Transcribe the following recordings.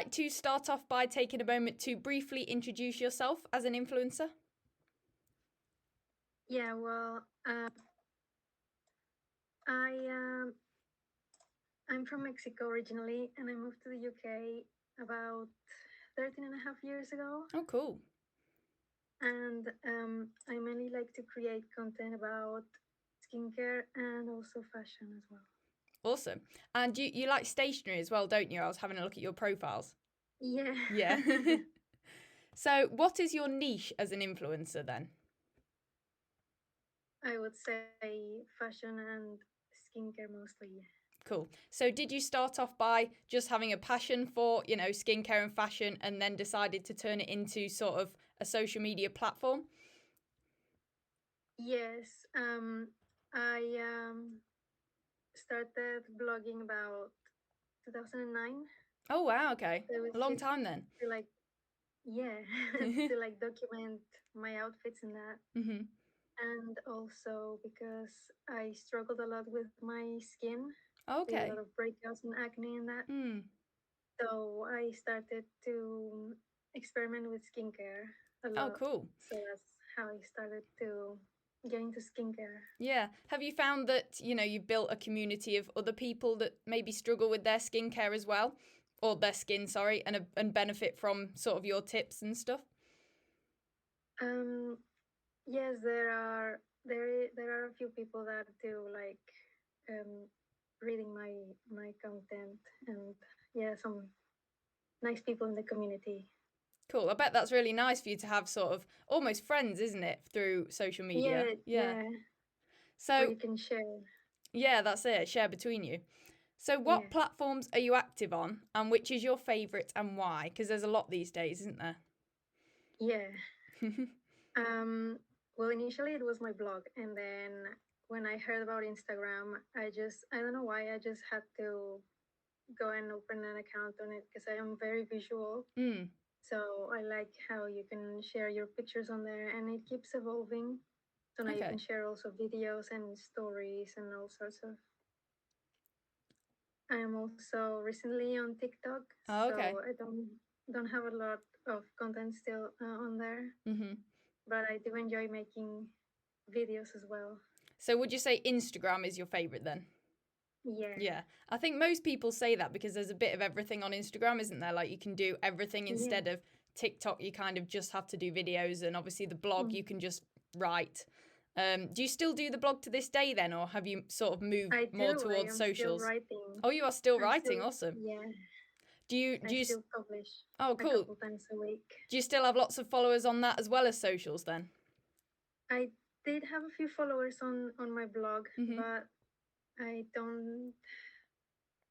like to start off by taking a moment to briefly introduce yourself as an influencer? Yeah, well, I'm from Mexico originally, and I moved to the UK about 13 and a half years ago. Oh, cool. And I mainly like to create content about skincare and also fashion as well. Awesome. And you like stationery as well, don't you? I was having a look at your profiles. Yeah. Yeah. So what is your niche as an influencer then? I would say fashion and skincare mostly. Cool. So did you start off by just having a passion for, skincare and fashion and then decided to turn it into sort of a social media platform? Yes. I started blogging about 2009. Oh, wow. Okay. So it was A long just time then. to like, yeah, to like document my outfits and that. Mm-hmm. And also because I struggled a lot with my skin, a Okay. lot of breakouts and acne and that. Mm. So I started to experiment with skincare a Oh, lot. cool. So that's how I started to get into skincare. Yeah. Have you found that, you've built a community of other people that maybe struggle with their skincare as well? Or their skin, sorry, and benefit from sort of your tips and stuff? Yes, there are a few people that do like reading my content, and yeah, some nice people in the community. Cool. I bet that's really nice for you to have sort of almost friends, isn't it, through social media? Yeah, Yeah. yeah, where So, you can share. yeah, that's it. Share between you. So, what Yeah, platforms are you active on, and which is your favourite and why? Because there's a lot these days, isn't there? yeah. Well, initially it was my blog, and then when I heard about Instagram, I don't know why, I just had to go and open an account on it because I am very visual. Mm. So I like how you can share your pictures on there, and it keeps evolving. So now you can Okay. share also videos and stories and all sorts of. I am also recently on TikTok, Oh, okay. so I don't have a lot of content still on there, Mm-hmm. but I do enjoy making videos as well. So, would you say Instagram is your favourite then? Yeah, Yeah. I think most people say that because there's a bit of everything on Instagram, isn't there? Like you can do everything yeah. instead of TikTok, you kind of just have to do videos, and obviously the blog, Mm. you can just write. Do you still do the blog to this day then, or have you sort of moved I more do. I towards am still socials? writing. Oh, you are still I'm writing. still, Awesome. yeah. Do you I do you? still publish Oh, a cool. couple times a week. Do you still have lots of followers on that as well as socials then? I did have a few followers on my blog, Mm-hmm. but I don't.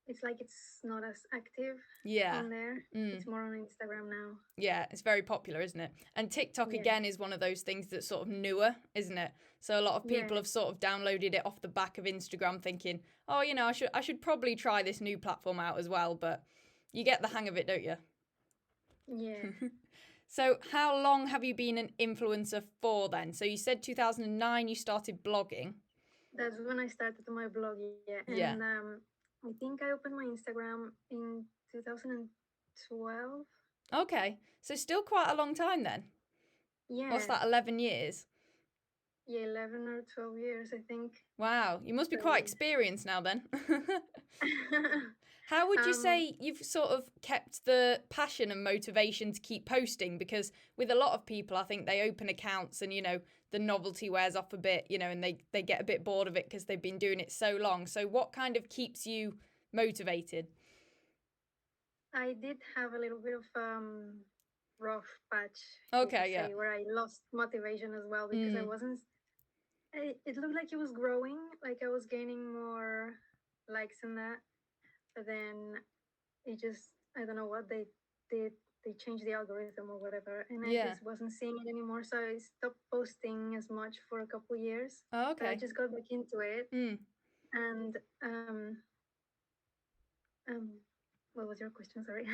It's like it's not as active Yeah. on there. Mm. It's more on Instagram now. Yeah, it's very popular, isn't it? And TikTok Yeah, again is one of those things that's sort of newer, isn't it? So a lot of yeah, people have sort of downloaded it off the back of Instagram thinking, "Oh, I should probably try this new platform out as well," but you get the hang of it, don't you? yeah. So, how long have you been an influencer for then? So you said 2009 you started blogging. That's when I started my blog. Yeah, Yeah. and I think I opened my Instagram in 2012. Okay. So still quite a long time then. What's Yeah, that, 11 years? yeah, 11 or 12 years, I think. Wow, you must be So quite experienced now then. yeah. How would you um, say you've sort of kept the passion and motivation to keep posting? Because with a lot of people, I think they open accounts and, the novelty wears off a bit, and they get a bit bored of it because they've been doing it so long. So what kind of keeps you motivated? I did have a little bit of rough patch, you could Okay, yeah. say, where I lost motivation as well because I Mm, wasn't. It looked like it was growing, like I was gaining more likes and that, but then it just, I don't know what they did. They changed the algorithm or whatever, and I yeah. just wasn't seeing it anymore. So I stopped posting as much for a couple years. Oh, But I okay. just got back into it, Mm. and um, what was your question? Sorry.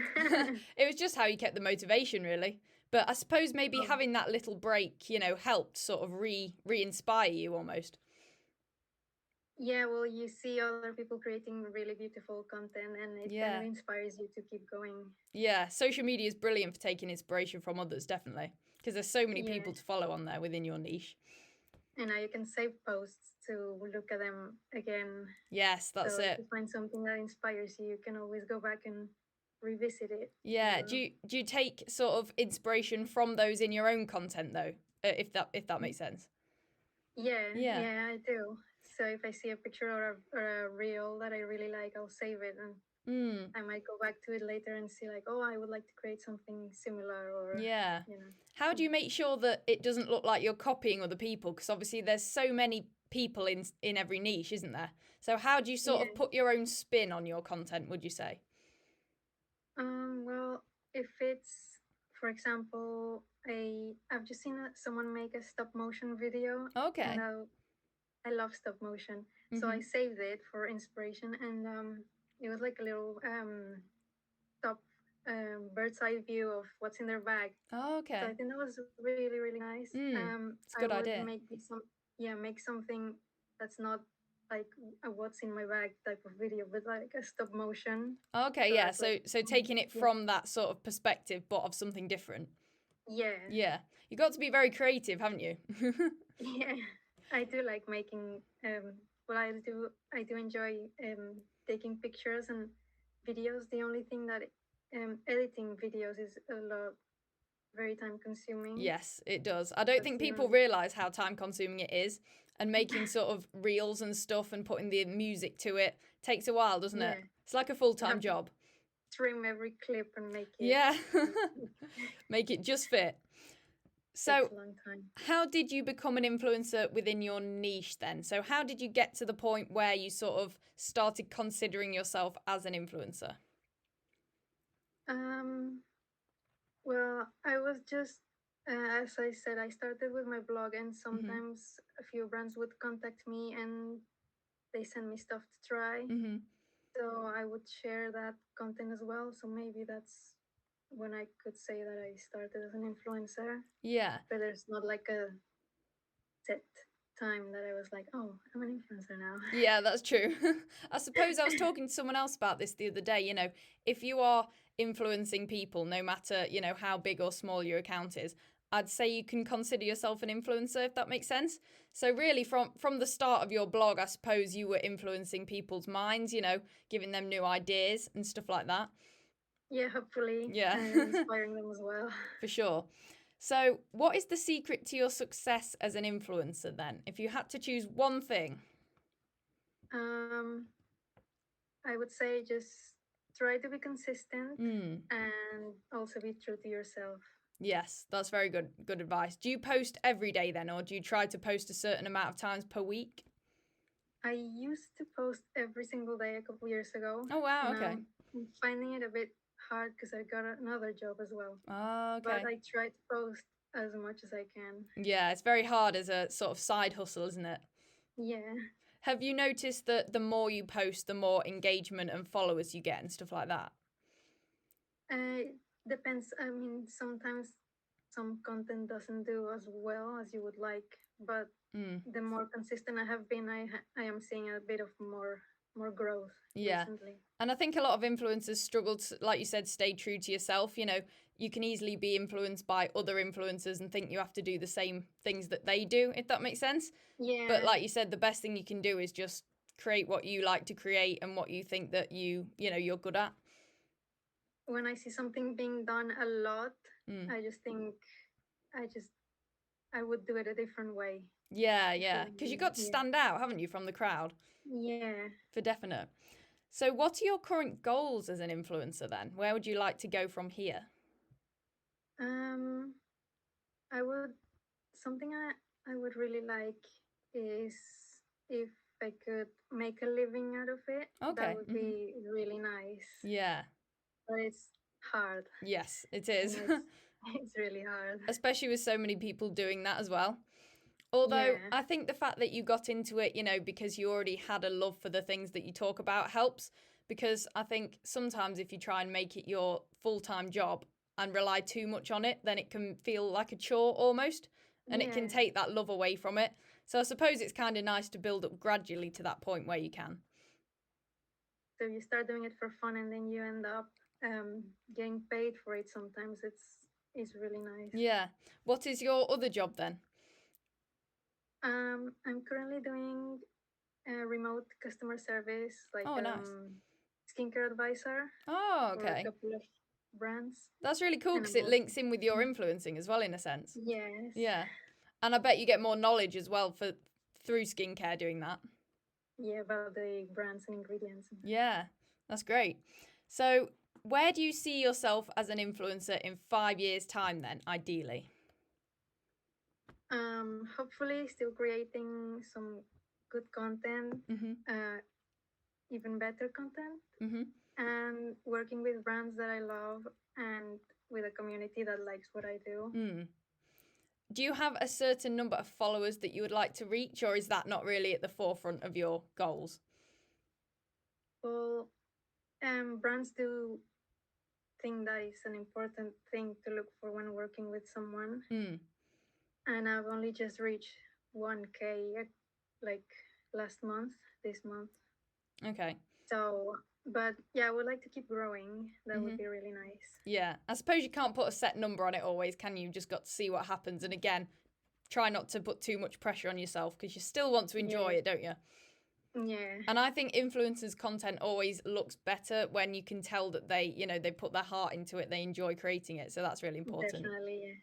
It was just how you kept the motivation, really. But I suppose maybe Oh. having that little break, helped sort of re-inspire you almost. Yeah, well, you see other people creating really beautiful content, and it kind of Yeah. inspires you to keep going. Yeah, social media is brilliant for taking inspiration from others, definitely. Because there's so many Yeah, people to follow on there within your niche. and now you can save posts to look at them again. Yes, that's So if it. you find something that inspires you, you can always go back and revisit it. Yeah. Do you take sort of inspiration from those in your own content though? If that makes sense. Yeah, Yeah. yeah, I do. So if I see a picture or a reel that I really like, I'll save it, and Mm. I might go back to it later and see like, oh, I would like to create something similar, or Yeah. you know. How do you make sure that it doesn't look like you're copying other people? Because obviously there's so many people in every niche, isn't there? So how do you sort of Yeah. put your own spin on your content, would you say? Well, if it's, for example, I've just seen someone make a stop motion video, and Okay. I love stop motion, so I Mhm. saved it for inspiration, and it was like a little top bird's eye view of what's in their bag. Oh, So okay. I think that was really really nice. It's a I good would idea. make something that's not like a what's in my bag type of video, but like a stop motion. Okay, So yeah. that's like So taking it yeah, from that sort of perspective, but of something different. yeah. Yeah. You got to be very creative, haven't you? Yeah, I do like making. Well, I do enjoy taking pictures and videos. The only thing that editing videos is a lot very time consuming. Yes, it does. I don't That's think the people only. realize how time consuming it is, and making sort of reels and stuff and putting the music to it takes a while, doesn't it? Yeah, It's like a you full-time have to job. trim every clip and make it. Yeah. It Make it just fit. takes So, a long time. how did you become an influencer within your niche then? So, how did you get to the point where you sort of started considering yourself as an influencer? Um, well, I was just, as I said, I started with my blog, and Mhm. sometimes a few brands would contact me and they send me stuff to try. Mhm. So I would share that content as well. So maybe that's when I could say that I started as an influencer. Yeah. But there's not like a set time that I was like, oh, I'm an influencer now. Yeah, that's true. I suppose I was talking to someone else about this the other day. If you are influencing people, no matter, how big or small your account is, I'd say you can consider yourself an influencer, if that makes sense. So really from the start of your blog, I suppose you were influencing people's minds, giving them new ideas and stuff like that. Yeah, hopefully, Yeah. and inspiring them as well. For sure. So, what is the secret to your success as an influencer then? If you had to choose one thing. Um, I would say just try to be consistent Mm. and also be true to yourself. Yes, that's very good advice. Do you post every day then, or do you try to post a certain amount of times per week? I used to post every single day a couple years ago. Oh wow, okay. Now I'm finding it a bit hard because I got another job as well. Oh, But okay. I try to post as much as I can. Yeah, it's very hard as a sort of side hustle, isn't it? Yeah. Have you noticed that the more you post, the more engagement and followers you get and stuff like that? Depends. I mean, sometimes some content doesn't do as well as you would like, but Mm. the more consistent I have been, I am seeing a bit of more growth Yeah. recently. And I think a lot of influencers struggle to, like you said, stay true to yourself. You can easily be influenced by other influencers and think you have to do the same things that they do, if that makes sense. But Yeah. like you said, the best thing you can do is just create what you like to create and what you think that you're good at. When I see something being done a lot, Mm. I just think I just I would do it a different way. Yeah, If it yeah. would Because you be, got to yeah. stand out, haven't you, from the crowd? Yeah. For definite. So what are your current goals as an influencer then? Where would you like to go from here? Um, I would something I would really like is if I could make a living out of it. That Okay. would Hmm. be really nice. Yeah. But it's hard. Yes, it You is. know, it's really hard. Especially with so many people doing that as well. Although Yeah. I think the fact that you got into it, because you already had a love for the things that you talk about helps. Because I think sometimes if you try and make it your full time job and rely too much on it, then it can feel like a chore almost. and it can take that love away from it. So I suppose it's kind of nice to build up gradually to that point where you can. So you start doing it for fun, and then you end up getting paid for it. Sometimes it's really nice. Yeah. What is your other job then? I'm currently doing remote customer service, like nice. skincare advisor. Oh, For a okay. couple of brands. That's really cool because it links in with your influencing as well, in a sense. Yes. Yeah. And I bet you get more knowledge as well through skincare doing that. Yeah, about the brands and ingredients. Yeah, that's great. So where do you see yourself as an influencer in 5 years' time then, ideally? Hopefully still creating some good content, even better content, and working with brands that I love and with a community that likes what I do. Do you have a certain number of followers that you would like to reach, or is that not really at the forefront of your goals? Well, brands do think that is an important thing to look for when working with someone. And I've only just reached 1K like this month. Okay. So, but yeah, I would like to keep growing. That would be really nice. Yeah. I suppose you can't put a set number on it always, can you? You've just got to see what happens. And again, try not to put too much pressure on yourself because you still want to enjoy it, don't you? Yeah. And I think influencers' content always looks better when you can tell that they put their heart into it, they enjoy creating it. So that's really important. Definitely, yeah.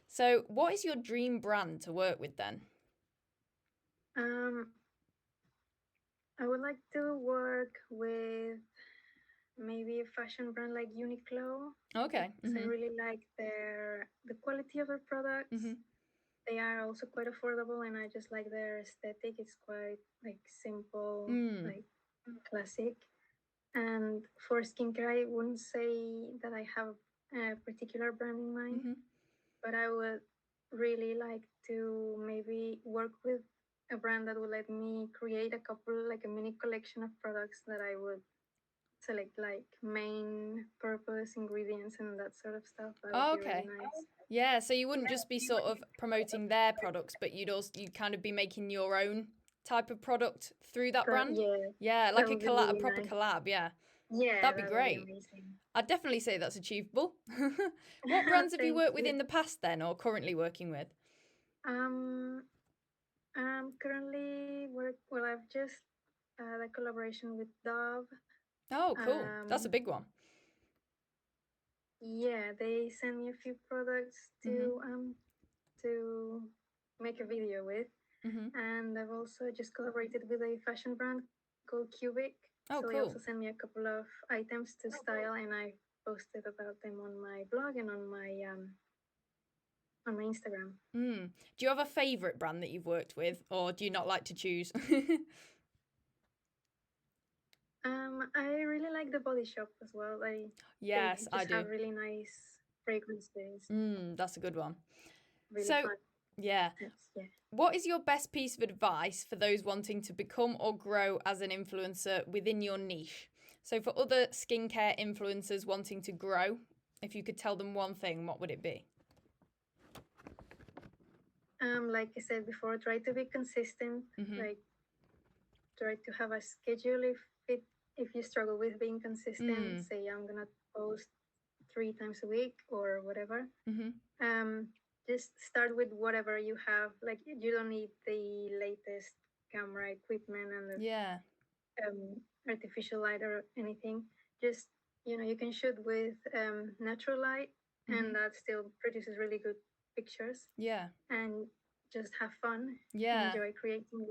So what is your dream brand to work with then? I would like to work with maybe a fashion brand like Uniqlo. Okay. I really like the quality of their products. They are also quite affordable, and I just like their aesthetic. It's quite like simple, like classic. And for skincare, I wouldn't say that I have a particular brand in mind, but I would really like to maybe work with a brand that would let me create a mini collection of products that I would select, like main purpose ingredients and that sort of stuff. That would be really nice. Yeah, so you wouldn't just be sort of promoting their products, but you'd kind of be making your own type of product through that brand. Yeah, like a proper collab. Yeah. Yeah, that'd be great. I'd definitely say that's achievable. What brands have you worked with in the past then, or currently working with? I'm currently I've just had a collaboration with Dove. Oh, cool. That's a big one. Yeah, they sent me a few products to make a video with. And I've also just collaborated with a fashion brand called Cubic. Oh, so cool. They also sent me a couple of items to style, and I posted about them on my blog and on my Instagram. Do you have a favorite brand that you've worked with, or do you not like to choose? I really like the Body Shop as well. Yes, I do. Have really nice fragrances. That's a good one. Really fun. Yeah. What is your best piece of advice for those wanting to become or grow as an influencer within your niche? So for other skincare influencers wanting to grow, if you could tell them one thing, what would it be? Like I said before, try to be consistent. Like try to have a schedule. If you struggle with being consistent, say I'm gonna post 3 times a week or whatever. Just start with whatever you have. Like you don't need the latest camera equipment and the artificial light or anything. Just you can shoot with natural light, and that still produces really good pictures. Yeah. And just have fun. Yeah. Enjoy creating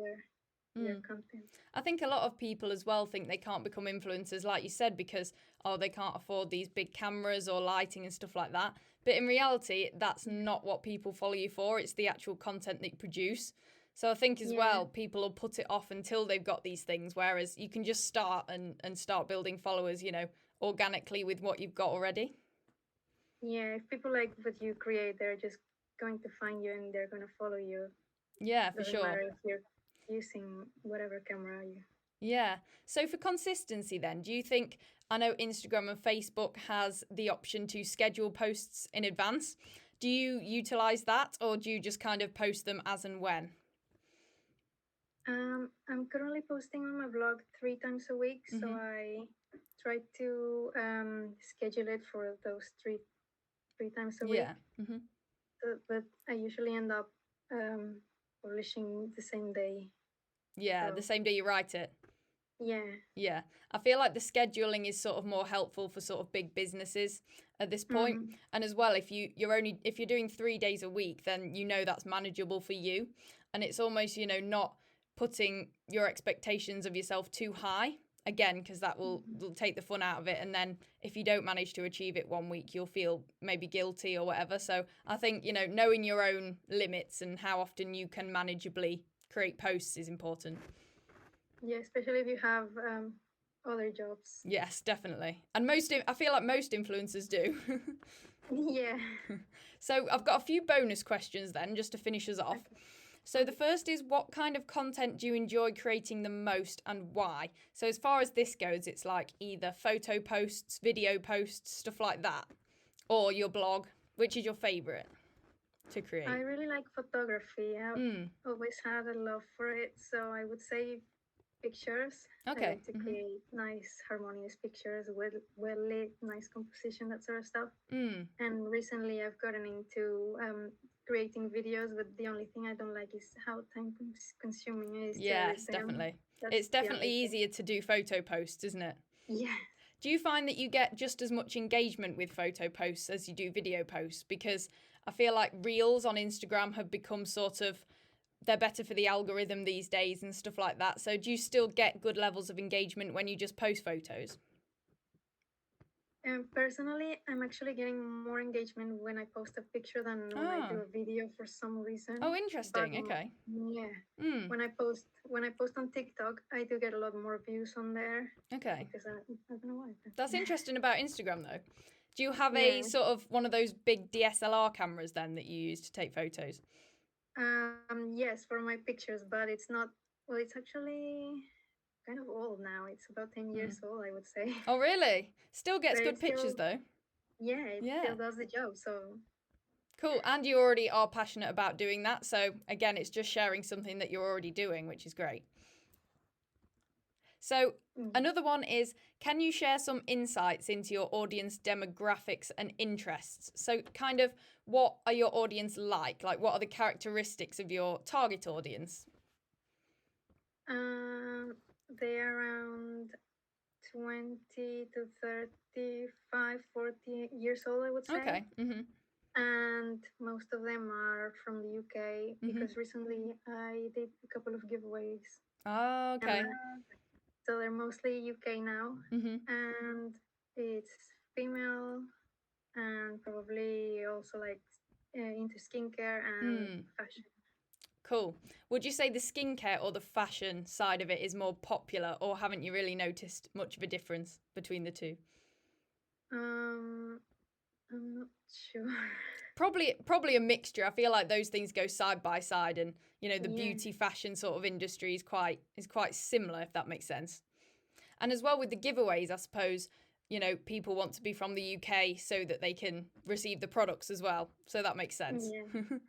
their content. I think a lot of people as well think they can't become influencers, like you said, because they can't afford these big cameras or lighting and stuff like that. But in reality, that's not what people follow you for. It's the actual content that you produce. So I think as well, people will put it off until they've got these things, whereas you can just start and start building followers, organically with what you've got already. Yeah, if people like what you create, they're just going to find you and they're going to follow you. Yeah, for sure. Doesn't matter if you're using whatever camera you. Yeah. So for consistency then, do you think, I know Instagram and Facebook has the option to schedule posts in advance. Do you utilize that, or do you just kind of post them as and when? I'm currently posting on my blog 3 times a week, so I try to schedule it for those three times a week. Yeah. But I usually end up publishing the same day. Yeah, So, the same day you write it. Yeah. Yeah. I feel like the scheduling is sort of more helpful for sort of big businesses at this point. And as well, if you're doing 3 days a week, then you know that's manageable for you. And it's almost, not putting your expectations of yourself too high. Again, because that will take the fun out of it. And then if you don't manage to achieve it one week, you'll feel maybe guilty or whatever. So I think, knowing your own limits and how often you can manageably create posts is important. Yeah, especially if you have other jobs. Yes, definitely. And I feel like most influencers do. Yeah. So I've got a few bonus questions then, just to finish us off. Okay. So the first is, what kind of content do you enjoy creating the most and why? So as far as this goes, it's like either photo posts, video posts, stuff like that, or your blog. Which is your favourite to create? I really like photography. I've always had a love for it, so I would say pictures. Okay. I like to create nice, harmonious pictures, well lit, nice composition, that sort of stuff. And recently I've gotten into creating videos, but the only thing I don't like is how time consuming it is. Yes, definitely. It's definitely easier to do photo posts, isn't it? Yeah. Do you find that you get just as much engagement with photo posts as you do video posts? Because I feel like Reels on Instagram have become they're better for the algorithm these days and stuff like that. So do you still get good levels of engagement when you just post photos? Personally, I'm actually getting more engagement when I post a picture than when I do a video for some reason. Oh, interesting. Okay. Yeah. When I post on TikTok, I do get a lot more views on there. Okay. Because I don't know why. That's interesting about Instagram though. Do you have a sort of one of those big DSLR cameras then that you use to take photos? Yes, for my pictures, but it's not. Well, it's actually kind of old now. It's about 10 years old, I would say. Oh, really? Still gets good pictures though. Yeah, it still does the job. So cool. And you already are passionate about doing that. So again, it's just sharing something that you're already doing, which is great. So another one is, can you share some insights into your audience demographics and interests? So kind of, what are your audience like? Like, what are the characteristics of your target audience? They are around 20 to 35, 40 years old, I would say. Okay. And most of them are from the UK because recently I did a couple of giveaways. Oh, okay. So they're mostly UK now. And it's female and probably also like into skincare and fashion. Cool. Would you say the skincare or the fashion side of it is more popular, or haven't you really noticed much of a difference between the two? I'm not sure. Probably a mixture. I feel like those things go side by side, and the beauty fashion sort of industry is quite similar, if that makes sense. And as well with the giveaways, I suppose people want to be from the UK so that they can receive the products as well. So that makes sense. Yeah.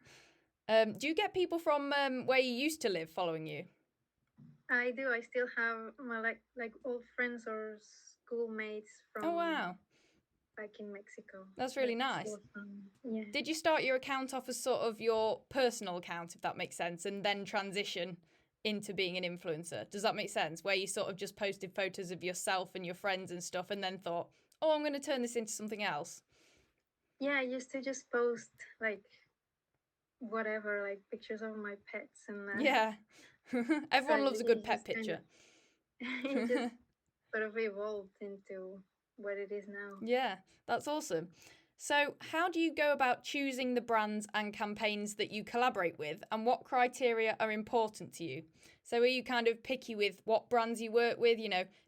Do you get people from where you used to live following you? I do. I still have my like old friends or schoolmates from. Oh wow. Back in Mexico. That's really nice. Yeah. Did you start your account off as sort of your personal account, if that makes sense, and then transition into being an influencer? Does that make sense? Where you sort of just posted photos of yourself and your friends and stuff, and then thought, oh, I'm going to turn this into something else? Yeah, I used to just post like whatever, like pictures of my pets and that. Yeah. Everyone loves a good pet picture. It just sort of evolved into what it is now. Yeah, that's awesome. So how do you go about choosing the brands and campaigns that you collaborate with, and what criteria are important to you? So are you kind of picky with what brands you work with?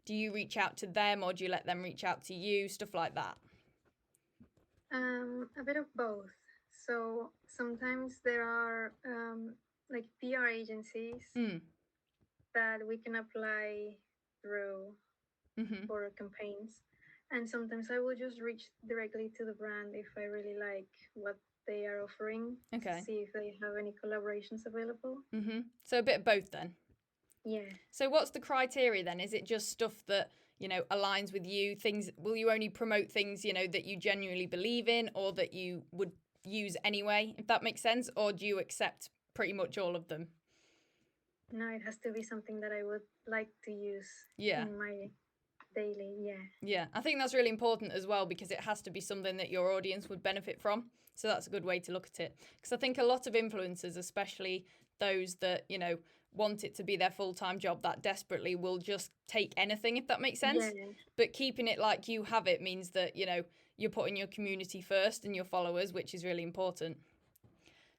Do you reach out to them, or do you let them reach out to you? Stuff like that. A bit of both. So sometimes there are like PR agencies that we can apply through for campaigns. And sometimes I will just reach directly to the brand if I really like what they are offering. Okay. To see if they have any collaborations available. So a bit of both then. Yeah. So what's the criteria then? Is it just stuff that, you know, aligns with you? Things, will you only promote things, you know, that you genuinely believe in or that you would use anyway, if that makes sense? Or do you accept pretty much all of them? No, it has to be something that I would like to use in my daily. Yeah, I think that's really important as well, because it has to be something that your audience would benefit from. So that's a good way to look at it. Because I think a lot of influencers, especially those that, you know, want it to be their full-time job that desperately, will just take anything, if that makes sense. Yeah. But keeping it like you have it means that, you know, you're putting your community first and your followers, which is really important.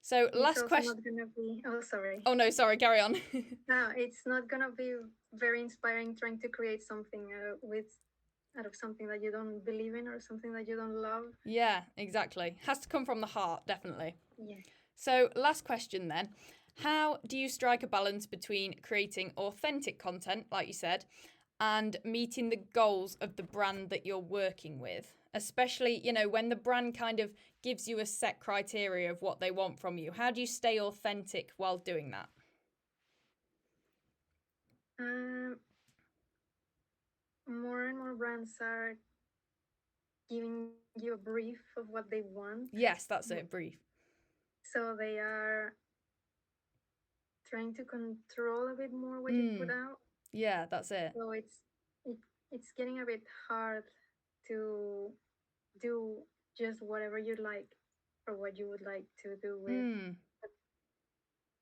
So last question. Oh, sorry. Oh no, sorry, carry on. No, it's not gonna be very inspiring trying to create something out of something that you don't believe in or something that you don't love. Yeah, exactly. Has to come from the heart, definitely. Yeah. So last question then. How do you strike a balance between creating authentic content, like you said, and meeting the goals of the brand that you're working with? Especially, you know, when the brand kind of gives you a set criteria of what they want from you. How do you stay authentic while doing that? More and more brands are giving you a brief of what they want. Yes, that's it, brief. So they are trying to control a bit more what you put out. Yeah, that's it. So it's getting a bit hard to do just whatever you like or what you would like to do with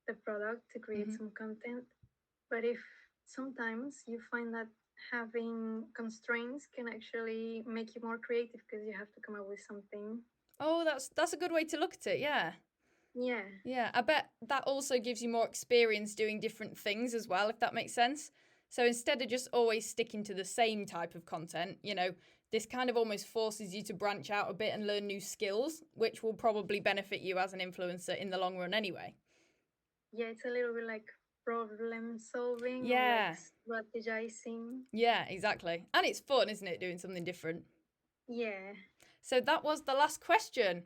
the product to create some content. But if sometimes you find that having constraints can actually make you more creative because you have to come up with something. Oh, that's a good way to look at it, yeah. Yeah. Yeah, I bet that also gives you more experience doing different things as well, if that makes sense. So instead of just always sticking to the same type of content, you know, this kind of almost forces you to branch out a bit and learn new skills, which will probably benefit you as an influencer in the long run anyway. Yeah, it's a little bit like problem solving. Yeah. Or like strategizing. Yeah, exactly. And it's fun, isn't it, doing something different? Yeah. So that was the last question.